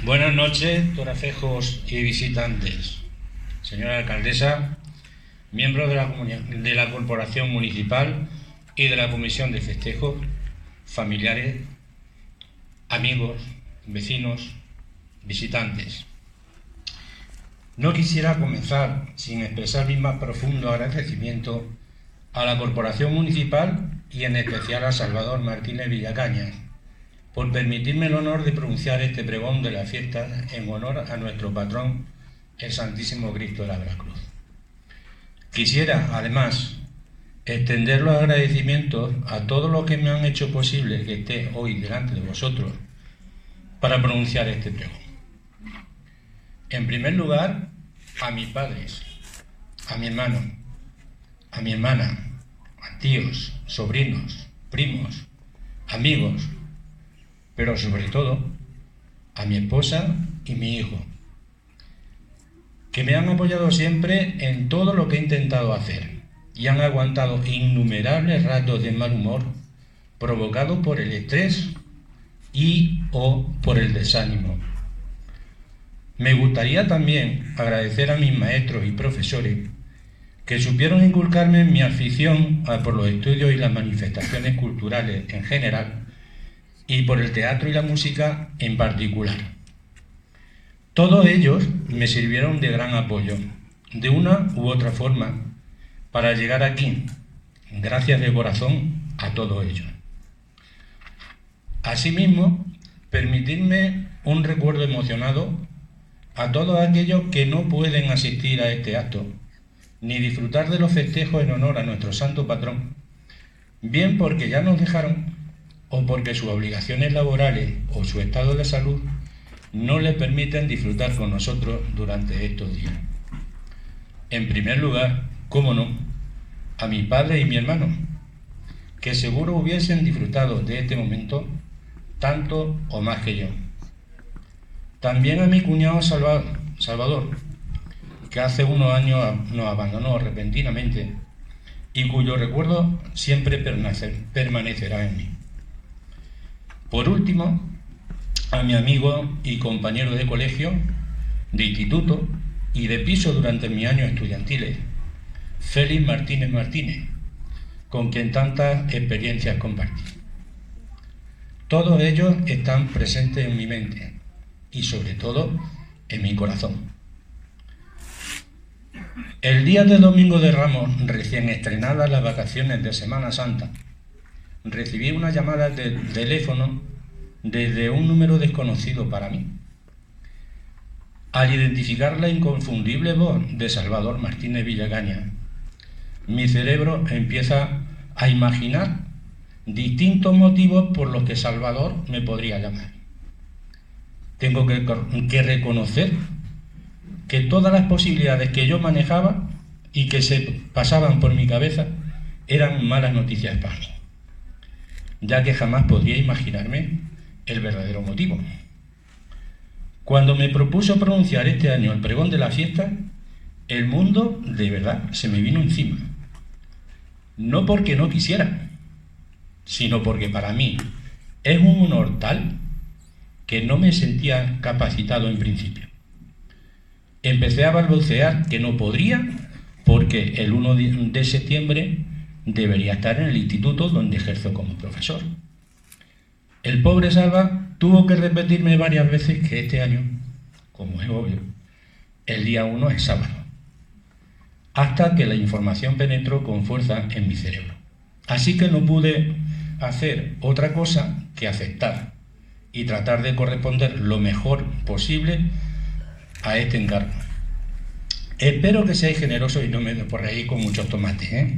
Buenas noches, torafejos y visitantes. Señora alcaldesa, miembros de la Corporación Municipal y de la Comisión de Festejos, familiares, amigos, vecinos, visitantes. No quisiera comenzar sin expresar mi más profundo agradecimiento a la Corporación Municipal y en especial a Salvador Martínez Villacañas por permitirme el honor de pronunciar este pregón de la fiesta en honor a nuestro patrón, el Santísimo Cristo de la Veracruz. Quisiera, además, extender los agradecimientos a todos los que me han hecho posible que esté hoy delante de vosotros para pronunciar este pregón. En primer lugar, a mis padres, a mi hermano, a mi hermana, a tíos, sobrinos, primos, amigos, pero sobre todo a mi esposa y mi hijo, que me han apoyado siempre en todo lo que he intentado hacer y han aguantado innumerables ratos de mal humor provocados por el estrés y o por el desánimo. Me gustaría también agradecer a mis maestros y profesores que supieron inculcarme mi afición por los estudios y las manifestaciones culturales en general y por el teatro y la música en particular. Todos ellos me sirvieron de gran apoyo, de una u otra forma, para llegar aquí. Gracias de corazón a todos ellos. Asimismo, permitidme un recuerdo emocionado a todos aquellos que no pueden asistir a este acto, ni disfrutar de los festejos en honor a nuestro santo patrón, bien porque ya nos dejaron o porque sus obligaciones laborales o su estado de salud no les permiten disfrutar con nosotros durante estos días. En primer lugar, cómo no, a mi padre y mi hermano, que seguro hubiesen disfrutado de este momento tanto o más que yo. También a mi cuñado Salvador, que hace unos años nos abandonó repentinamente y cuyo recuerdo siempre permanecerá en mí. Por último, a mi amigo y compañero de colegio, de instituto y de piso durante mis años estudiantiles, Félix Martínez, con quien tantas experiencias compartí. Todos ellos están presentes en mi mente y sobre todo en mi corazón. El día de Domingo de Ramos, recién estrenadas las vacaciones de Semana Santa, recibí una llamada de teléfono desde un número desconocido para mí. Al identificar la inconfundible voz de Salvador Martínez Villacañas, mi cerebro empieza a imaginar distintos motivos por los que Salvador me podría llamar. Tengo que reconocer que todas las posibilidades que yo manejaba y que se pasaban por mi cabeza eran malas noticias para mí, ya que jamás podría imaginarme el verdadero motivo. Cuando me propuso pronunciar este año el pregón de la fiesta, el mundo de verdad se me vino encima. No porque no quisiera, sino porque para mí es un honor tal que no me sentía capacitado en principio. Empecé a balbucear que no podría porque el 1 de septiembre debería estar en el instituto donde ejerzo como profesor. El pobre Salva tuvo que repetirme varias veces que este año, como es obvio, el día 1 es sábado, hasta que la información penetró con fuerza en mi cerebro. Así que no pude hacer otra cosa que aceptar y tratar de corresponder lo mejor posible a este encargo. Espero que seáis generosos y no me por ahí con muchos tomates,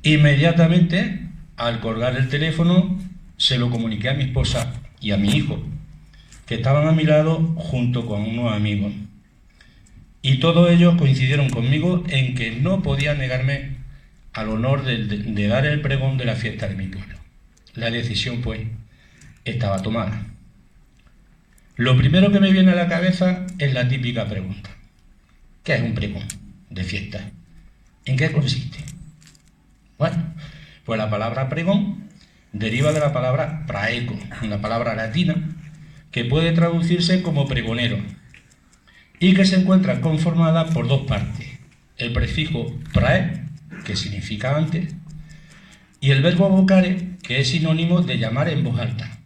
Inmediatamente, al colgar el teléfono, se lo comuniqué a mi esposa y a mi hijo, que estaban a mi lado junto con unos amigos. Y todos ellos coincidieron conmigo en que no podía negarme al honor de dar el pregón de la fiesta de mi pueblo. La decisión, pues, estaba tomada. Lo primero que me viene a la cabeza es la típica pregunta. ¿Qué es un pregón de fiesta? ¿En qué consiste? Bueno, pues la palabra pregón deriva de la palabra praeco, una palabra latina que puede traducirse como pregonero y que se encuentra conformada por dos partes: el prefijo prae, que significa antes, y el verbo vocare, que es sinónimo de llamar en voz alta.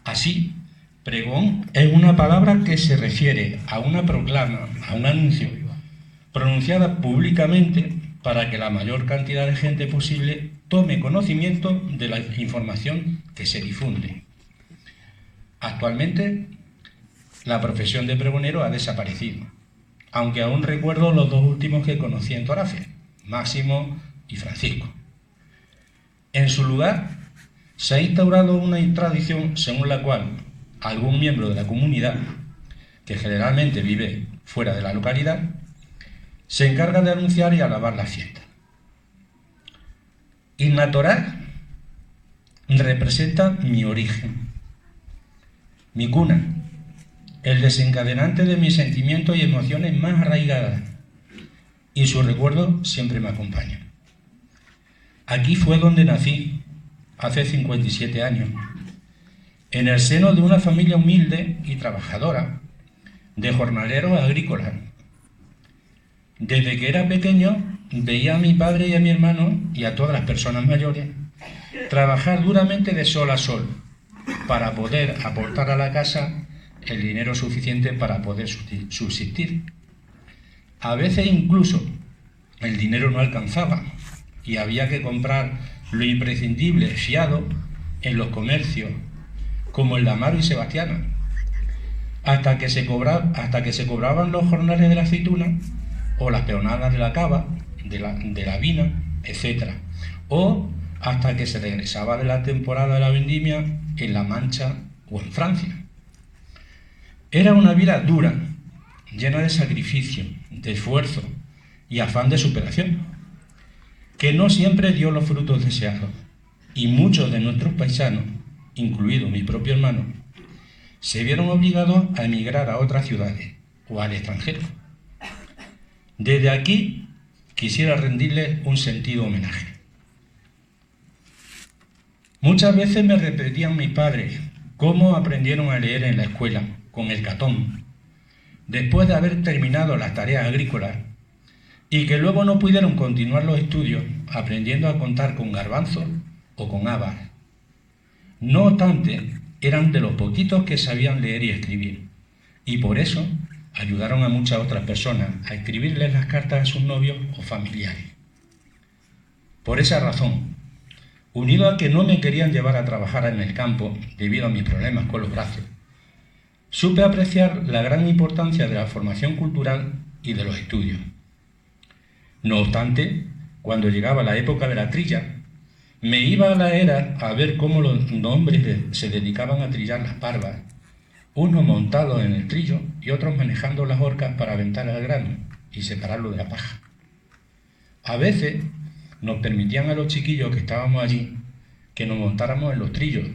Así, pregón es una palabra que se refiere a una proclama, a un anuncio, pronunciada públicamente para que la mayor cantidad de gente posible tome conocimiento de la información que se difunde. Actualmente, la profesión de pregonero ha desaparecido, aunque aún recuerdo los dos últimos que conocí en Torafe, Máximo y Francisco. En su lugar, se ha instaurado una tradición según la cual algún miembro de la comunidad, que generalmente vive fuera de la localidad, se encarga de anunciar y alabar la fiesta. Innatorá representa mi origen, mi cuna, el desencadenante de mis sentimientos y emociones más arraigadas, y su recuerdo siempre me acompaña. Aquí fue donde nací, hace 57 años, en el seno de una familia humilde y trabajadora, de jornaleros agrícolas. Desde que era pequeño, veía a mi padre y a mi hermano, y a todas las personas mayores, trabajar duramente de sol a sol, para poder aportar a la casa el dinero suficiente para poder subsistir. A veces incluso el dinero no alcanzaba y había que comprar lo imprescindible fiado en los comercios, como el de Amaro y Sebastiana, hasta que se cobraban los jornales de la aceituna o las peonadas de la cava, de la vina, etc. O hasta que se regresaba de la temporada de la vendimia en La Mancha o en Francia. Era una vida dura, llena de sacrificio, de esfuerzo y afán de superación, que no siempre dio los frutos deseados, y muchos de nuestros paisanos, incluido mi propio hermano, se vieron obligados a emigrar a otras ciudades o al extranjero. Desde aquí quisiera rendirles un sentido homenaje. Muchas veces me repetían mis padres cómo aprendieron a leer en la escuela, con el catón, después de haber terminado las tareas agrícolas, y que luego no pudieron continuar los estudios aprendiendo a contar con garbanzos o con habas. No obstante, eran de los poquitos que sabían leer y escribir, y por eso ayudaron a muchas otras personas a escribirles las cartas a sus novios o familiares. Por esa razón, unido a que no me querían llevar a trabajar en el campo debido a mis problemas con los brazos, supe apreciar la gran importancia de la formación cultural y de los estudios. No obstante, cuando llegaba la época de la trilla, me iba a la era a ver cómo los hombres se dedicaban a trillar las parvas, unos montados en el trillo y otros manejando las horcas para aventar el grano y separarlo de la paja. A veces nos permitían a los chiquillos que estábamos allí que nos montáramos en los trillos,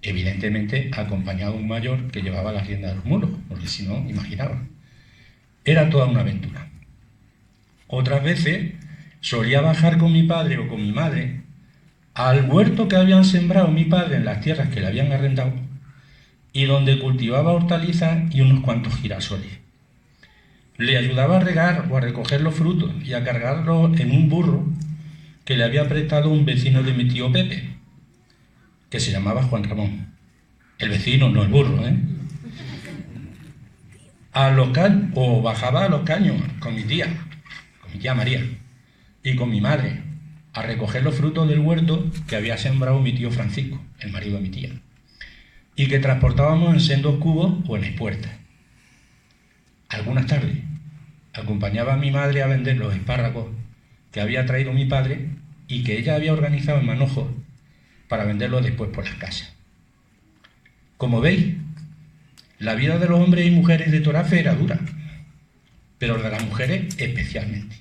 evidentemente acompañado de un mayor que llevaba la rienda de los mulos, porque si no, imaginaban. Era toda una aventura. Otras veces solía bajar con mi padre o con mi madre al huerto que habían sembrado mi padre en las tierras que le habían arrendado y donde cultivaba hortalizas y unos cuantos girasoles. Le ayudaba a regar o a recoger los frutos y a cargarlos en un burro que le había prestado un vecino de mi tío Pepe, que se llamaba Juan Ramón. El vecino, no el burro, ¿eh? O bajaba a los caños con mi tía María, y con mi madre, a recoger los frutos del huerto que había sembrado mi tío Francisco, el marido de mi tía, y que transportábamos en sendos cubos o en espuertas. Algunas tardes acompañaba a mi madre a vender los espárragos que había traído mi padre y que ella había organizado en manojos para venderlos después por las casas. Como veis, la vida de los hombres y mujeres de Torafe era dura, pero la de las mujeres especialmente,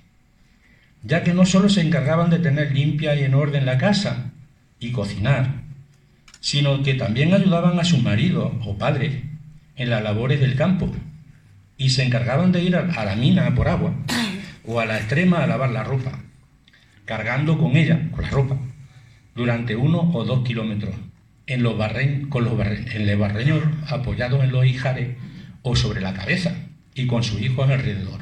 ya que no solo se encargaban de tener limpia y en orden la casa y cocinar, sino que también ayudaban a sus maridos o padres en las labores del campo y se encargaban de ir a la mina por agua o a la extrema a lavar la ropa, cargando con ella, con la ropa, durante 1 o 2 kilómetros en los barreños apoyados en los ijares o sobre la cabeza y con sus hijos alrededor.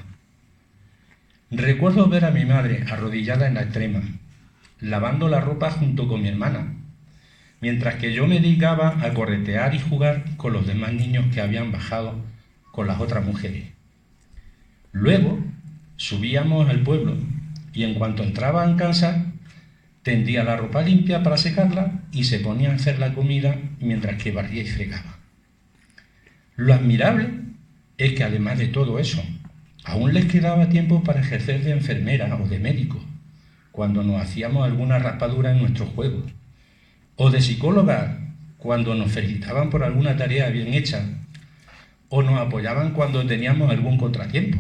Recuerdo ver a mi madre arrodillada en la extrema, lavando la ropa junto con mi hermana, mientras que yo me dedicaba a corretear y jugar con los demás niños que habían bajado con las otras mujeres. Luego subíamos al pueblo y en cuanto entraba en casa tendía la ropa limpia para secarla y se ponía a hacer la comida mientras que barría y fregaba. Lo admirable es que además de todo eso, aún les quedaba tiempo para ejercer de enfermera o de médico, cuando nos hacíamos alguna raspadura en nuestros juegos, o de psicóloga cuando nos felicitaban por alguna tarea bien hecha, o nos apoyaban cuando teníamos algún contratiempo,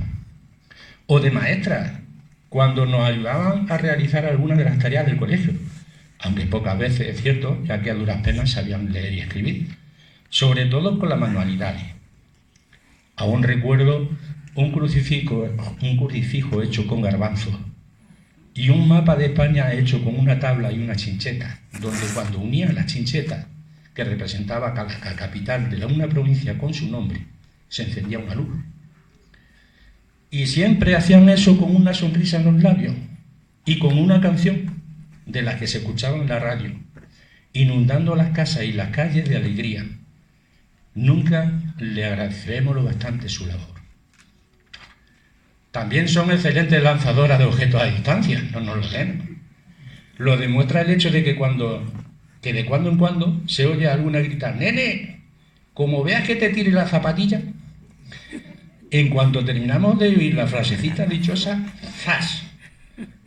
o de maestras cuando nos ayudaban a realizar algunas de las tareas del colegio, aunque pocas veces, es cierto, ya que a duras penas sabían leer y escribir, sobre todo con las manualidades. Aún recuerdo un crucifijo hecho con garbanzos y un mapa de España hecho con una tabla y una chincheta, donde cuando unía la chincheta, que representaba la capital de una provincia con su nombre, se encendía una luz. Y siempre hacían eso con una sonrisa en los labios y con una canción de la que se escuchaba en la radio, inundando las casas y las calles de alegría. Nunca le agradeceremos lo bastante su labor. También son excelentes lanzadoras de objetos a distancia, no nos lo den. Lo demuestra el hecho de que de cuando en cuando se oye a alguna gritar: «Nene, como veas que te tire la zapatilla». En cuanto terminamos de oír la frasecita dichosa, ¡zas!,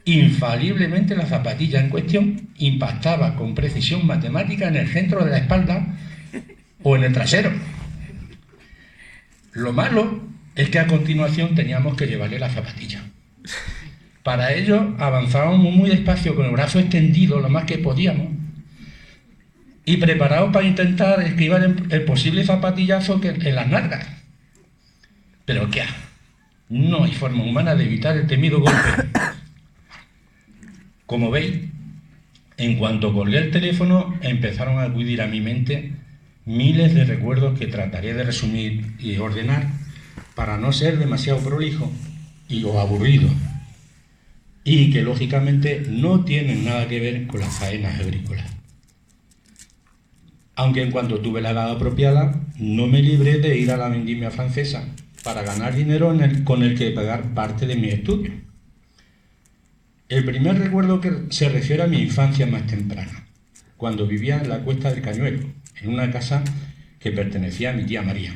infaliblemente la zapatilla en cuestión impactaba con precisión matemática en el centro de la espalda o en el trasero. Lo malo es que a continuación teníamos que llevarle la zapatilla. Para ello avanzábamos muy despacio con el brazo extendido lo más que podíamos y preparados para intentar esquivar el posible zapatillazo en las nalgas. Pero ¿qué? No hay forma humana de evitar el temido golpe. Como veis, en cuanto colgué el teléfono, empezaron a acudir a mi mente miles de recuerdos que trataré de resumir y ordenar para no ser demasiado prolijo o aburrido, y que lógicamente no tienen nada que ver con las faenas agrícolas. Aunque en cuanto tuve la edad apropiada, no me libré de ir a la vendimia francesa para ganar dinero con el que pagar parte de mi estudio. El primer recuerdo que se refiere a mi infancia más temprana, cuando vivía en la Cuesta del Cañuelo, en una casa que pertenecía a mi tía María.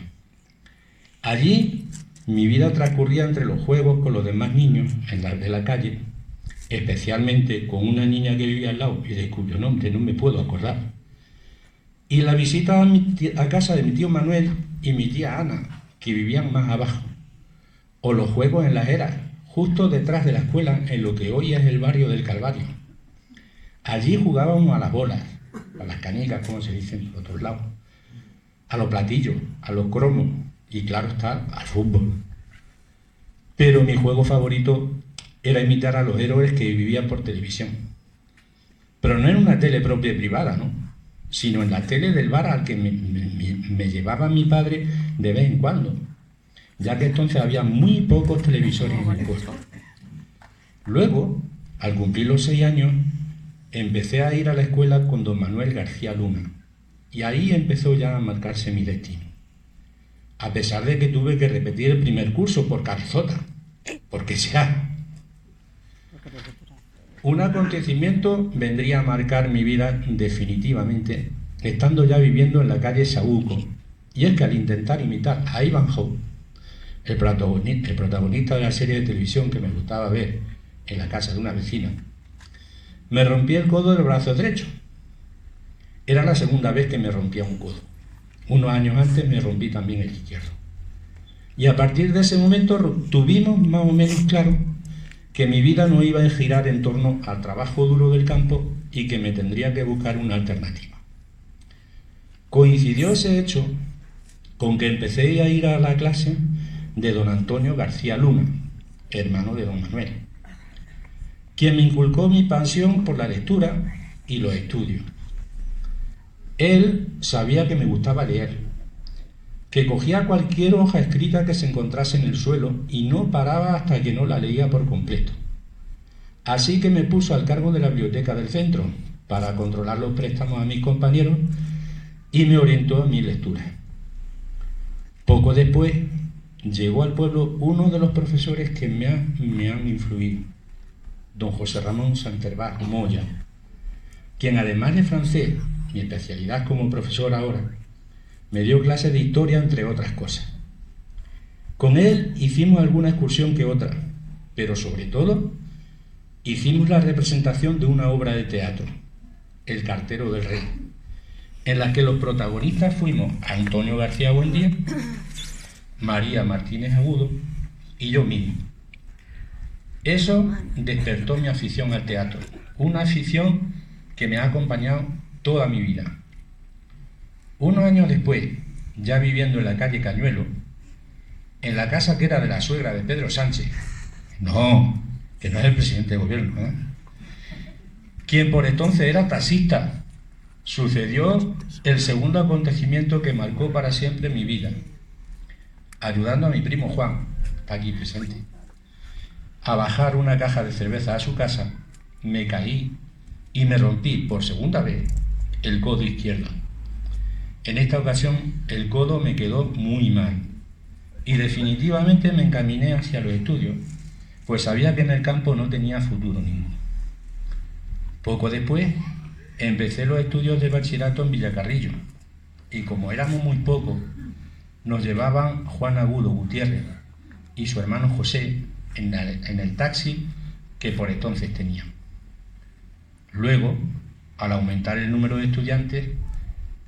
Allí mi vida transcurría entre los juegos con los demás niños de la calle, especialmente con una niña que vivía al lado y de cuyo nombre no me puedo acordar, y la visita a casa de mi tío Manuel y mi tía Ana, que vivían más abajo, o los juegos en las eras, justo detrás de la escuela, en lo que hoy es el barrio del Calvario. Allí jugábamos a las bolas, a las canicas, como se dicen por otros lados, a los platillos, a los cromos y, claro está, al fútbol. Pero mi juego favorito era imitar a los héroes que vivían por televisión. Pero no en una tele propia y privada, ¿no?, sino en la tele del bar al que me llevaba mi padre de vez en cuando, ya que entonces había muy pocos televisores en el pueblo. Luego, al cumplir los 6 años, empecé a ir a la escuela con don Manuel García Luna, y ahí empezó ya a marcarse mi destino. A pesar de que tuve que repetir el primer curso por cabezota, porque sea. Un acontecimiento vendría a marcar mi vida definitivamente, estando ya viviendo en la calle Saúco, y es que al intentar imitar a Ivanhoe, el protagonista de la serie de televisión que me gustaba ver en la casa de una vecina, me rompí el codo del brazo derecho. Era la segunda vez que me rompía un codo. Unos años antes me rompí también el izquierdo. Y a partir de ese momento tuvimos más o menos claro que mi vida no iba a girar en torno al trabajo duro del campo y que me tendría que buscar una alternativa. Coincidió ese hecho con que empecé a ir a la clase de don Antonio García Luna, hermano de don Manuel, quien me inculcó mi pasión por la lectura y los estudios. Él sabía que me gustaba leer, que cogía cualquier hoja escrita que se encontrase en el suelo y no paraba hasta que no la leía por completo. Así que me puso al cargo de la biblioteca del centro para controlar los préstamos a mis compañeros y me orientó en mi lectura. Poco después llegó al pueblo uno de los profesores que me han influido, don José Ramón Santervaz Moya, quien además de francés, mi especialidad como profesor ahora, me dio clases de historia, entre otras cosas. Con él hicimos alguna excursión que otra, pero sobre todo hicimos la representación de una obra de teatro, El cartero del rey, en la que los protagonistas fuimos Antonio García Buendía, María Martínez Agudo y yo mismo. Eso despertó mi afición al teatro, una afición que me ha acompañado toda mi vida. Unos años después, ya viviendo en la calle Cañuelo, en la casa que era de la suegra de Pedro Sánchez, que no es el presidente de gobierno, quien por entonces era taxista, sucedió el segundo acontecimiento que marcó para siempre mi vida. Ayudando a mi primo Juan, está aquí presente, a bajar una caja de cerveza a su casa, me caí y me rompí por segunda vez el codo izquierdo. En esta ocasión el codo me quedó muy mal y definitivamente me encaminé hacia los estudios, pues sabía que en el campo no tenía futuro ninguno. Poco después empecé los estudios de bachillerato en Villacarrillo y como éramos muy pocos, nos llevaban Juan Agudo Gutiérrez y su hermano José en el taxi que por entonces tenían. Luego, al aumentar el número de estudiantes,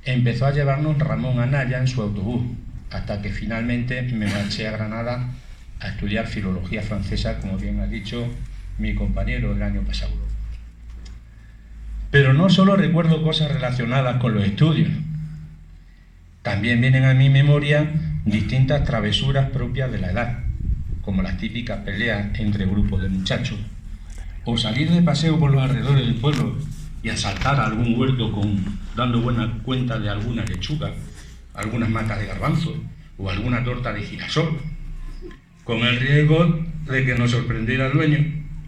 empezó a llevarnos Ramón Anaya en su autobús, hasta que finalmente me marché a Granada a estudiar filología francesa, como bien ha dicho mi compañero el año pasado. Pero no solo recuerdo cosas relacionadas con los estudios, también vienen a mi memoria distintas travesuras propias de la edad, como las típicas peleas entre grupos de muchachos, o salir de paseo por los alrededores del pueblo y asaltar a algún huerto dando buena cuenta de alguna lechuga, algunas matas de garbanzo o alguna torta de girasol, con el riesgo de que nos sorprendiera el dueño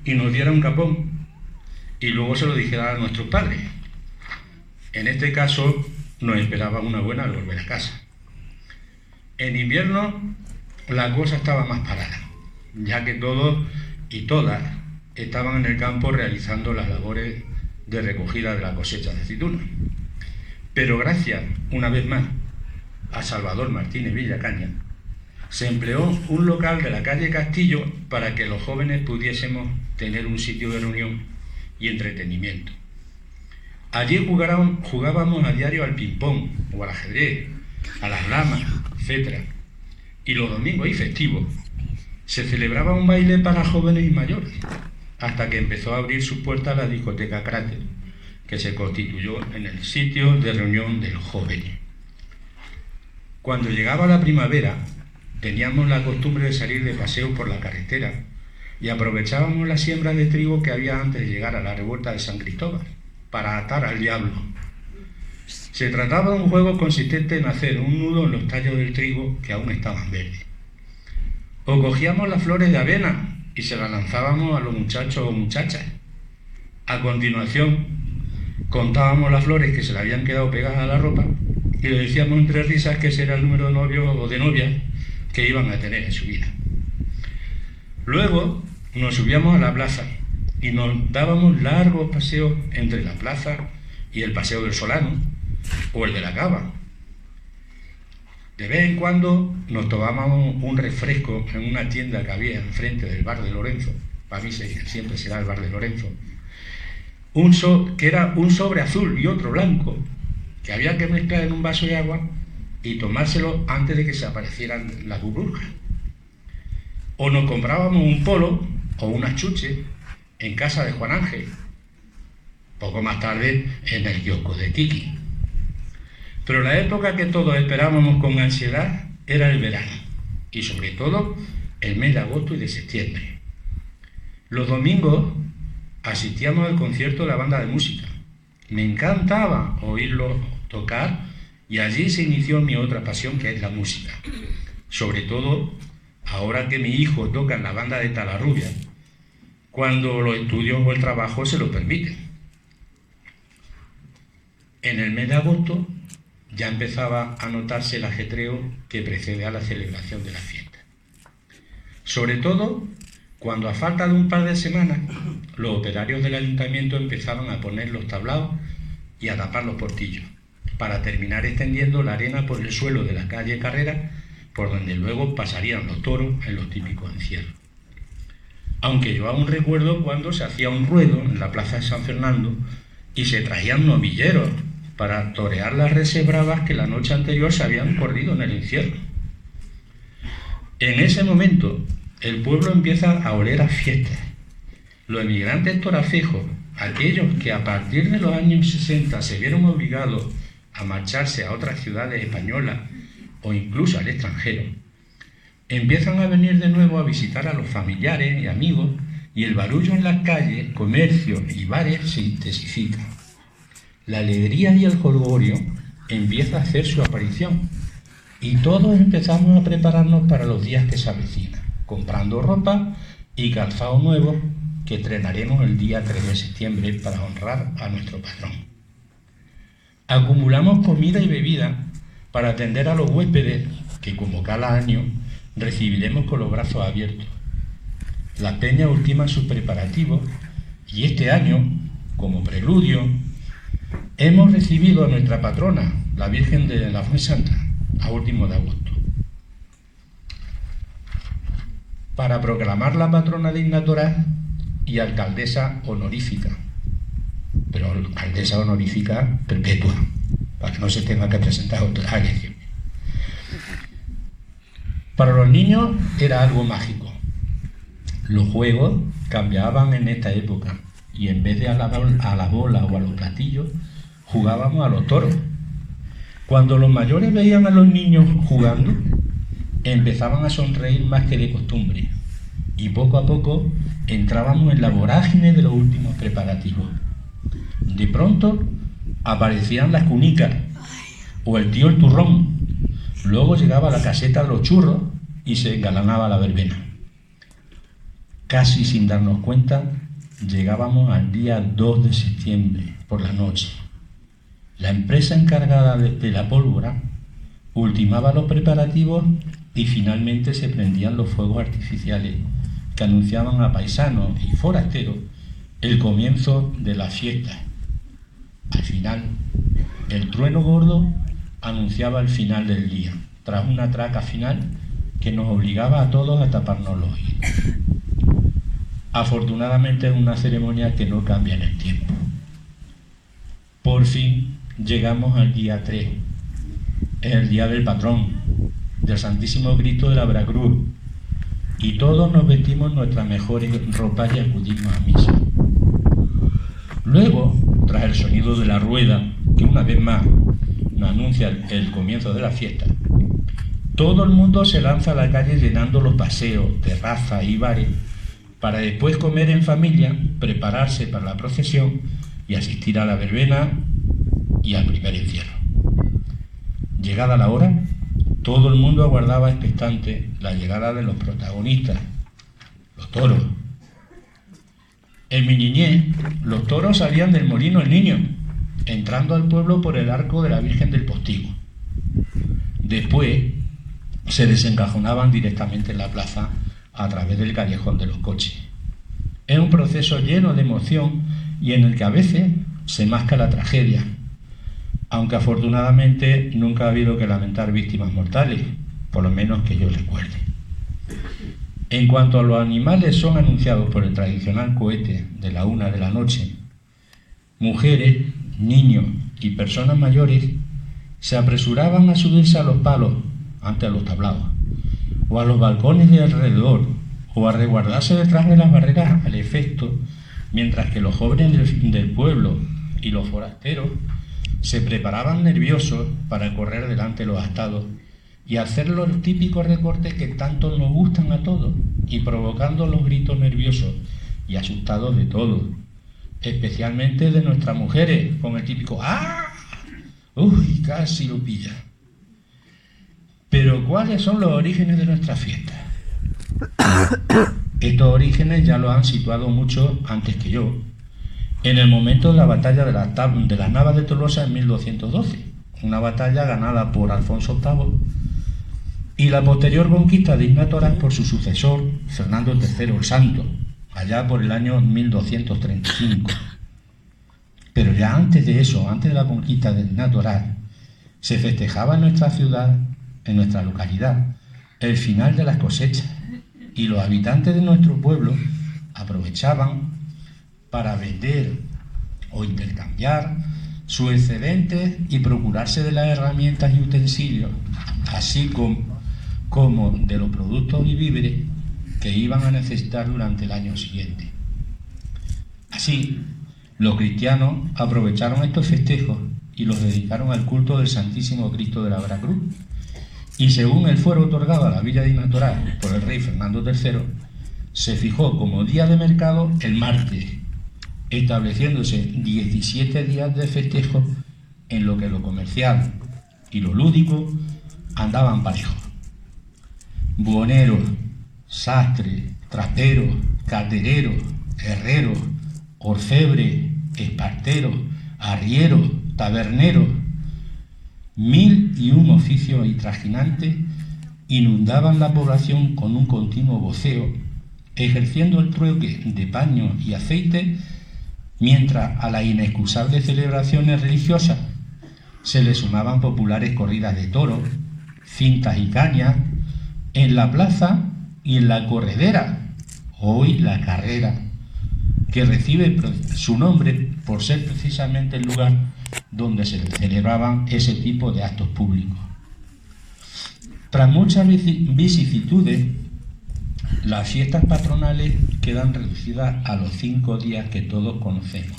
y nos diera un capón y luego se lo dijera a nuestros padres. En este caso nos esperaba una buena al volver a casa. En invierno la cosa estaba más parada, ya que todos y todas estaban en el campo realizando las labores de recogida de la cosecha de aceitunas. Pero gracias, una vez más, a Salvador Martínez Villacaña, se empleó un local de la calle Castillo para que los jóvenes pudiésemos tener un sitio de reunión y entretenimiento. Allí jugábamos a diario al ping-pong o al ajedrez, a las ramas, etc. Y los domingos y festivos se celebraba un baile para jóvenes y mayores, hasta que empezó a abrir sus puertas la discoteca Cráter, que se constituyó en el sitio de reunión de los jóvenes. Cuando llegaba la primavera, teníamos la costumbre de salir de paseo por la carretera y aprovechábamos la siembra de trigo que había antes de llegar a la revuelta de San Cristóbal para atar al diablo. Se trataba de un juego consistente en hacer un nudo en los tallos del trigo que aún estaban verdes. O cogíamos las flores de avena y se las lanzábamos a los muchachos o muchachas. A continuación, contábamos las flores que se le habían quedado pegadas a la ropa y le decíamos entre risas que ese era el número de novios o de novias que iban a tener en su vida. Luego nos subíamos a la plaza y nos dábamos largos paseos entre la plaza y el Paseo del Solano o el de la Cava. De vez en cuando nos tomábamos un refresco en una tienda que había enfrente del bar de Lorenzo, para mí siempre será el bar de Lorenzo, que era un sobre azul y otro blanco, que había que mezclar en un vaso de agua y tomárselo antes de que se aparecieran las burbujas. O nos comprábamos un polo o unas chuches en casa de Juan Ángel, poco más tarde en el kiosco de Kiki. Pero la época que todos esperábamos con ansiedad era el verano, y sobre todo el mes de agosto y de septiembre. Los domingos asistíamos al concierto de la banda de música. Me encantaba oírlos tocar, y allí se inició mi otra pasión, que es la música. Sobre todo ahora que mi hijo toca en la banda de Talarrubia, cuando los estudios o el trabajo se lo permiten. En el mes de agosto ya empezaba a notarse el ajetreo que precede a la celebración de la fiesta. Sobre todo cuando, a falta de un par de semanas, los operarios del ayuntamiento empezaban a poner los tablaos y a tapar los portillos, para terminar extendiendo la arena por el suelo de la calle Carrera, por donde luego pasarían los toros en los típicos encierros. Aunque yo aún recuerdo cuando se hacía un ruedo en la plaza de San Fernando y se traían novilleros para torear las reses bravas que la noche anterior se habían corrido en el encierro. En ese momento el pueblo empieza a oler a fiestas. Los emigrantes torafejos, aquellos que a partir de los años 60 se vieron obligados a marcharse a otras ciudades españolas o incluso al extranjero, empiezan a venir de nuevo a visitar a los familiares y amigos, y el barullo en las calles, comercios y bares se intensifica. La alegría y el jolgorio empieza a hacer su aparición, y todos empezamos a prepararnos para los días que se avecinan, comprando ropa y calzado nuevo que estrenaremos el día 3 de septiembre para honrar a nuestro patrón. Acumulamos comida y bebida para atender a los huéspedes que, como cada año, recibiremos con los brazos abiertos. La peña ultima sus preparativos y este año, como preludio, hemos recibido a nuestra patrona, la Virgen de la Fuensanta, a últimos de agosto. Para proclamarla patrona dignatora y alcaldesa honorífica, pero alcaldesa honorífica perpetua, para que no se tenga que presentar otra elección. Para los niños era algo mágico. Los juegos cambiaban en esta época y en vez de a la bola o a los platillos, jugábamos a los toros. Cuando los mayores veían a los niños jugando, empezaban a sonreír más que de costumbre, y poco a poco entrábamos en la vorágine de los últimos preparativos. De pronto aparecían las cunicas o el tío el turrón. Luego llegaba la caseta de los churros y se engalanaba la verbena. Casi sin darnos cuenta, llegábamos al día 2 de septiembre por la noche. La empresa encargada de la pólvora ultimaba los preparativos y finalmente se prendían los fuegos artificiales que anunciaban a paisanos y forasteros el comienzo de la fiesta. Al final, el trueno gordo anunciaba el final del día, tras una traca final que nos obligaba a todos a taparnos los oídos. Afortunadamente es una ceremonia que no cambia en el tiempo. Por fin llegamos al día 3, el día del patrón, del Santísimo Cristo de la Veracruz, y todos nos vestimos nuestras mejores ropas y acudimos a misa. Luego, tras el sonido de la rueda, que una vez más nos anuncia el comienzo de la fiesta, todo el mundo se lanza a la calle llenando los paseos, terrazas y bares, para después comer en familia, prepararse para la procesión y asistir a la verbena y al primer encierro. Llegada la hora, todo el mundo aguardaba expectante la llegada de los protagonistas, los toros. En mi niñez, los toros salían del Molino el Niño, entrando al pueblo por el arco de la Virgen del Postigo. Después, se desencajonaban directamente en la plaza a través del callejón de los coches. Es un proceso lleno de emoción y en el que a veces se masca la tragedia, aunque afortunadamente nunca ha habido que lamentar víctimas mortales, por lo menos que yo recuerde. En cuanto a los animales son anunciados por el tradicional cohete de la 1 de la noche, mujeres, niños y personas mayores se apresuraban a subirse a los palos ante los tablados, o a los balcones de alrededor, o a resguardarse detrás de las barreras al efecto, mientras que los jóvenes del pueblo y los forasteros se preparaban nerviosos para correr delante de los astados y hacer los típicos recortes que tanto nos gustan a todos, y provocando los gritos nerviosos y asustados de todos, especialmente de nuestras mujeres, con el típico ¡ah! Uy, casi lo pilla. Pero ¿cuáles son los orígenes de nuestra fiesta? Estos orígenes ya los han situado muchos antes que yo, en el momento de la batalla de las Navas de Tolosa en 1212, una batalla ganada por Alfonso VIII, y la posterior conquista de Ignato Orás por su sucesor, Fernando III el Santo, allá por el año 1235. Pero ya antes de eso, antes de la conquista de Ignato Orás, se festejaba en nuestra ciudad, en nuestra localidad, el final de las cosechas, y los habitantes de nuestro pueblo aprovechaban para vender o intercambiar sus excedentes y procurarse de las herramientas y utensilios, así como de los productos y víveres que iban a necesitar durante el año siguiente. Así, los cristianos aprovecharon estos festejos y los dedicaron al culto del Santísimo Cristo de la Veracruz, y según el fuero otorgado a la villa de Ignato Orás por el rey Fernando III, se fijó como día de mercado el martes, estableciéndose 17 días de festejo en lo que lo comercial y lo lúdico andaban parejos. Buhoneros, sastres, traperos, caldereros, herreros, orfebres, esparteros, arrieros, taberneros, 1001 oficios y trajinantes inundaban la población con un continuo voceo, ejerciendo el trueque de paños y aceite, mientras a las inexcusables celebraciones religiosas se le sumaban populares corridas de toros, cintas y cañas, en la plaza y en la corredera, hoy la carrera, que recibe su nombre por ser precisamente el lugar donde se celebraban ese tipo de actos públicos. Tras muchas vicisitudes, las fiestas patronales quedan reducidas a los 5 días que todos conocemos,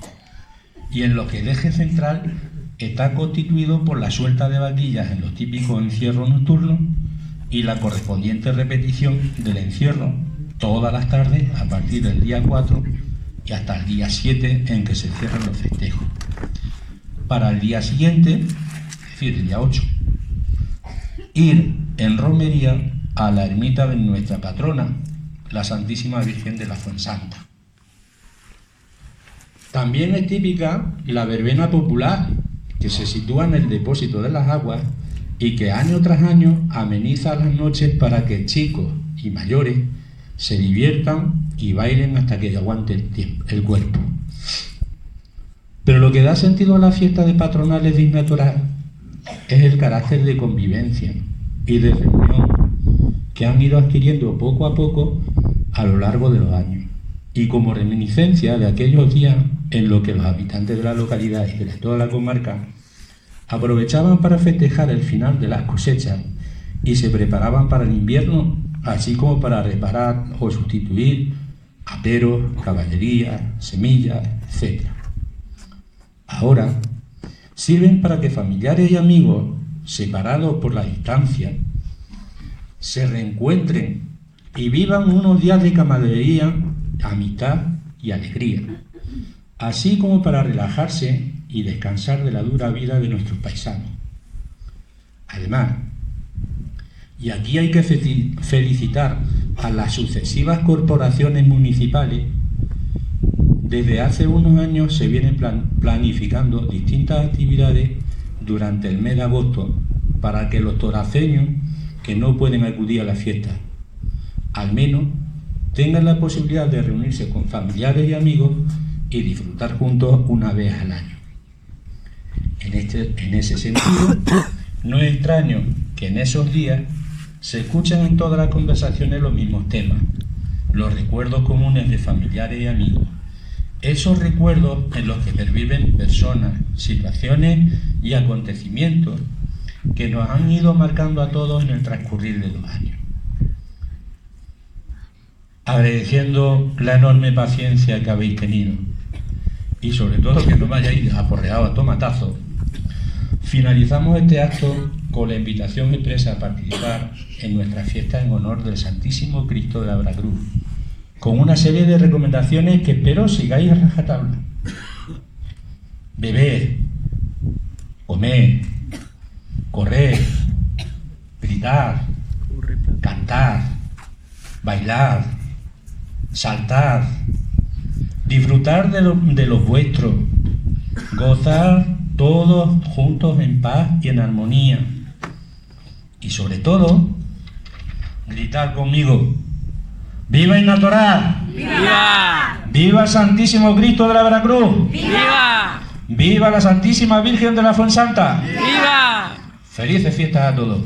y en los que el eje central está constituido por la suelta de vaquillas en los típicos encierros nocturnos y la correspondiente repetición del encierro todas las tardes a partir del día 4 y hasta el día 7 en que se cierran los festejos. Para el día siguiente, es decir, el día 8, ir en romería a la ermita de nuestra patrona, la Santísima Virgen de la Fuensanta. También es típica la verbena popular, que se sitúa en el depósito de las aguas y que año tras año ameniza las noches para que chicos y mayores se diviertan y bailen hasta que aguante el cuerpo. Pero lo que da sentido a la fiesta de patronales de Ignato Orás es el carácter de convivencia y de reunión que han ido adquiriendo poco a poco a lo largo de los años, y como reminiscencia de aquellos días en los que los habitantes de la localidad y de toda la comarca aprovechaban para festejar el final de las cosechas y se preparaban para el invierno, así como para reparar o sustituir aperos, caballería, semillas, etc. Ahora sirven para que familiares y amigos, separados por la distancia, se reencuentren y vivan unos días de camaradería, amistad y alegría, así como para relajarse y descansar de la dura vida de nuestros paisanos. Además, y aquí hay que felicitar a las sucesivas corporaciones municipales, desde hace unos años se vienen planificando distintas actividades durante el mes de agosto para que los toraceños que no pueden acudir a la fiesta, al menos tengan la posibilidad de reunirse con familiares y amigos y disfrutar juntos una vez al año. En ese sentido, no es extraño que en esos días se escuchan en todas las conversaciones los mismos temas, los recuerdos comunes de familiares y amigos, esos recuerdos en los que perviven personas, situaciones y acontecimientos que nos han ido marcando a todos en el transcurrir de los años. Agradeciendo la enorme paciencia que habéis tenido y sobre todo que no me hayáis aporreado a tomatazos, finalizamos este acto con la invitación expresa a participar en nuestra fiesta en honor del Santísimo Cristo de la Veracruz, con una serie de recomendaciones que espero sigáis a rajatabla. Bebed, comer, correr, gritar, cantar, bailar, saltar, disfrutar de los vuestros, gozar todos juntos en paz y en armonía. Y sobre todo, gritar conmigo: ¡viva Innatorá! ¡Viva! ¡Viva el Santísimo Cristo de la Veracruz! ¡Viva! ¡Viva la Santísima Virgen de la Fuensanta! ¡Viva! ¡Felices fiestas a todos!